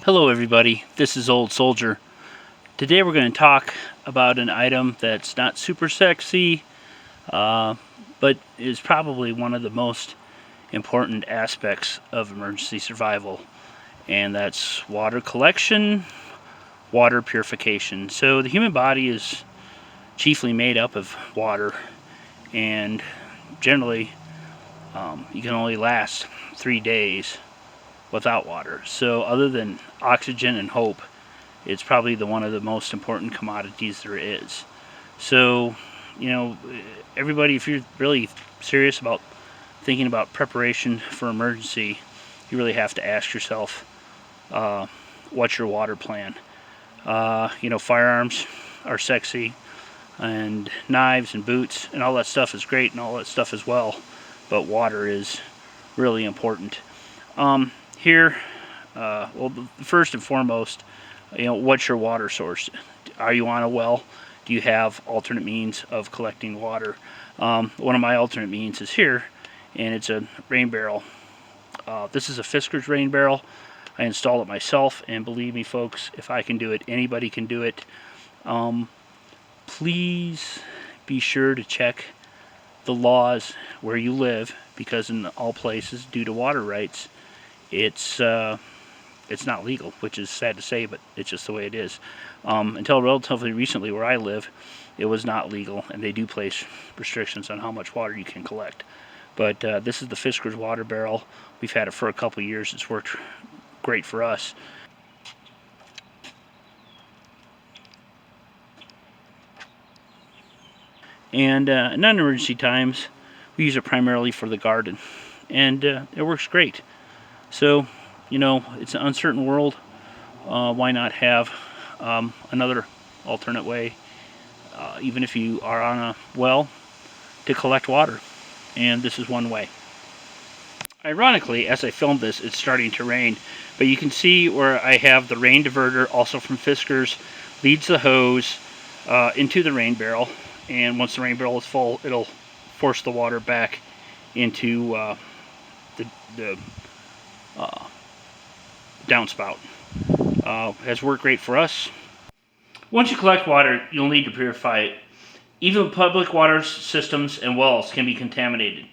Hello everybody, this is Old Soldier. Today we're going to talk about an item that's not super sexy, but is probably one of the most important aspects of emergency survival, and that's water collection, water purification. So the human body is chiefly made up of water, and generally you can only last 3 days without water. So other than oxygen and hope, it's probably one of the most important commodities there is. So, everybody, if you're really serious about thinking about preparation for emergency, you really have to ask yourself, what's your water plan? Firearms are sexy, and knives and boots and all that stuff is great and all that stuff as well, but water is really important. Here, well, first and foremost, what's your water source? Are you on a well? Do you have alternate means of collecting water? One of my alternate means is here, and it's a rain barrel. This is a Fisker's rain barrel. I installed it myself, and believe me, folks, if I can do it, anybody can do it. Please be sure to check the laws where you live, because in all places, due to water rights, it's not legal, which is sad to say, but it's just the way it is. Until relatively recently, where I live, it was not legal, and they do place restrictions on how much water you can collect. But this is the Fisker's water barrel. We've had it for a couple years. It's worked great for us. And in non-emergency times, we use it primarily for the garden, and it works great. So, it's an uncertain world. Why not have another alternate way, even if you are on a well, to collect water? And this is one way. Ironically, as I filmed this, it's starting to rain, but you can see where I have the rain diverter, also from Fisker's, leads the hose into the rain barrel, and once the rain barrel is full, it'll force the water back into the downspout. Has worked great for us. Once you collect water, you'll need to purify it. Even public water systems and wells can be contaminated.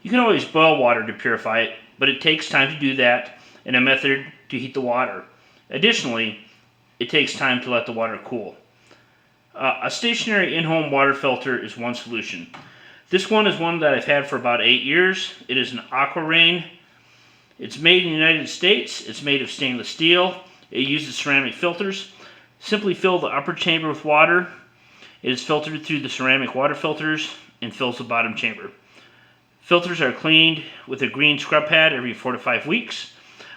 You can always boil water to purify it, but it takes time to do that and a method to heat the water. Additionally, it takes time to let the water cool. A stationary in-home water filter is one solution. This one is one that I've had for about 8 years. It is an Aqua Rain. It's made in the United States. It's made of stainless steel. It uses ceramic filters. Simply fill the upper chamber with water. It is filtered through the ceramic water filters and fills the bottom chamber. Filters are cleaned with a green scrub pad every 4 to 5 weeks.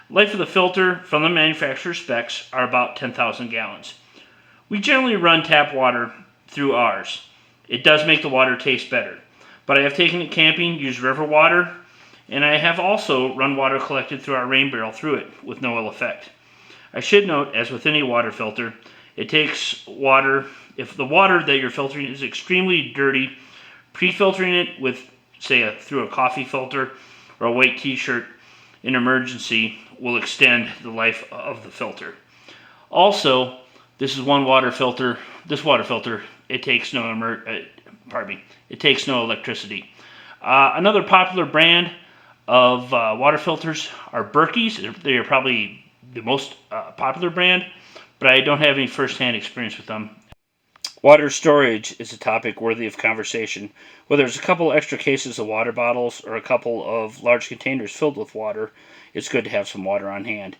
Life of the filter from the manufacturer's specs are about 10,000 gallons. We generally run tap water through ours. It does make the water taste better, but I have taken it camping, used river water, and I have also run water collected through our rain barrel through it with no ill effect. I should note, as with any water filter, it takes water. If the water that you're filtering is extremely dirty, pre-filtering it with, say, through a coffee filter or a white t-shirt in emergency will extend the life of the filter. Also, this is one water filter. This water filter, it takes no it takes no electricity. Another popular brand of water filters are Berkey's. They are probably the most popular brand, but I don't have any first-hand experience with them. Water storage is a topic worthy of conversation. Whether it's a couple extra cases of water bottles or a couple of large containers filled with water, it's good to have some water on hand.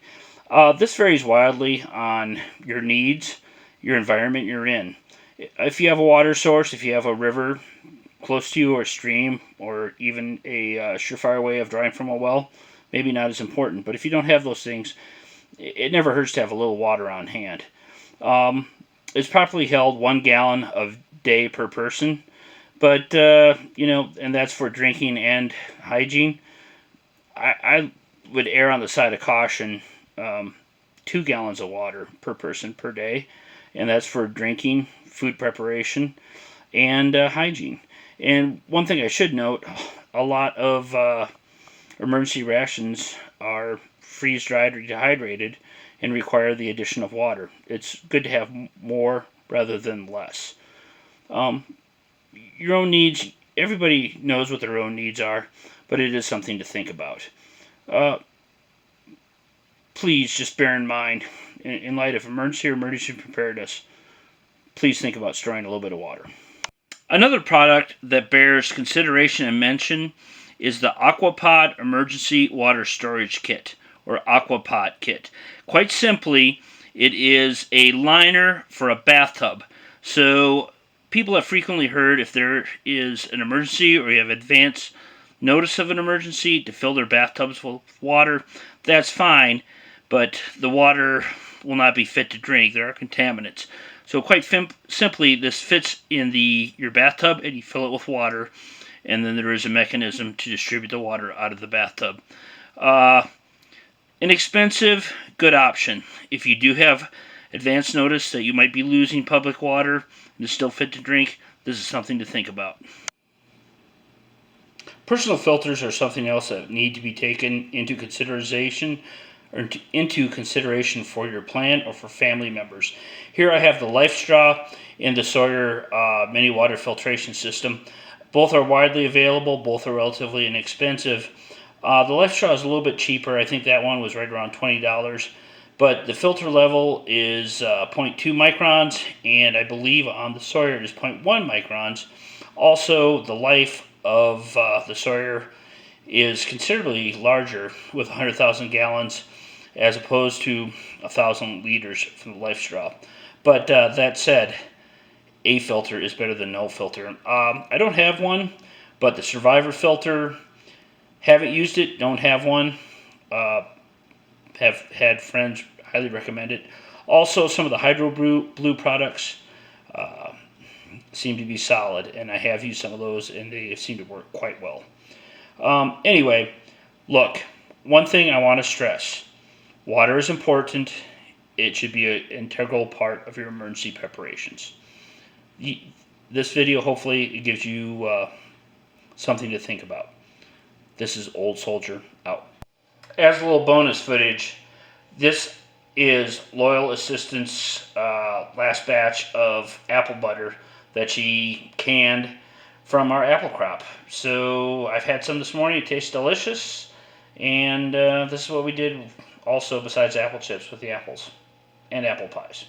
This varies wildly on your needs, your environment you're in. If you have a water source, if you have a river close to you, or a stream, or even a surefire way of drawing from a well, maybe not as important. But if you don't have those things, it never hurts to have a little water on hand. It's properly held 1 gallon a day per person, but and that's for drinking and hygiene. I would err on the side of caution. 2 gallons of water per person per day, and that's for drinking, food preparation, and hygiene. And one thing I should note, a lot of emergency rations are freeze-dried or dehydrated and require the addition of water. It's good to have more rather than less. Your own needs, everybody knows what their own needs are, but it is something to think about. Please just bear in mind, in light of emergency or emergency preparedness, please think about storing a little bit of water. Another product that bears consideration and mention is the Aqua Pot Emergency Water Storage Kit, or Aqua Pot Kit. Quite simply, it is a liner for a bathtub. So people have frequently heard if there is an emergency or you have advance notice of an emergency to fill their bathtubs with water, that's fine, but the water will not be fit to drink. There are contaminants. So quite simply, this fits in your bathtub and you fill it with water, and then there is a mechanism to distribute the water out of the bathtub. Inexpensive, good option. If you do have advance notice that you might be losing public water and it's still fit to drink, this is something to think about. Personal filters are something else that need to be taken into consideration for your plant or for family members. Here I have the Life Straw and the Sawyer mini water filtration system. Both are widely available, both are relatively inexpensive. The Life Straw is a little bit cheaper. I think that one was right around $20. But the filter level is 0.2 microns, and I believe on the Sawyer it is 0.1 microns. Also, the life of the Sawyer is considerably larger, with 100,000 gallons as opposed to 1,000 liters from the Life Straw. But that said, a filter is better than no filter. I don't have one, but the Survivor filter, haven't used it, don't have one. Have had friends highly recommend it. Also, some of the Hydro Blue products seem to be solid, and I have used some of those, and they seem to work quite well. Anyway, look, one thing I want to stress. Water is important. It should be an integral part of your emergency preparations. This video, hopefully, it gives you something to think about. This is Old Soldier out. As a little bonus footage, this is Loyal Assistant's last batch of apple butter that she canned from our apple crop. So I've had some this morning. It tastes delicious. And this is what we did also besides apple chips with the apples and apple pies.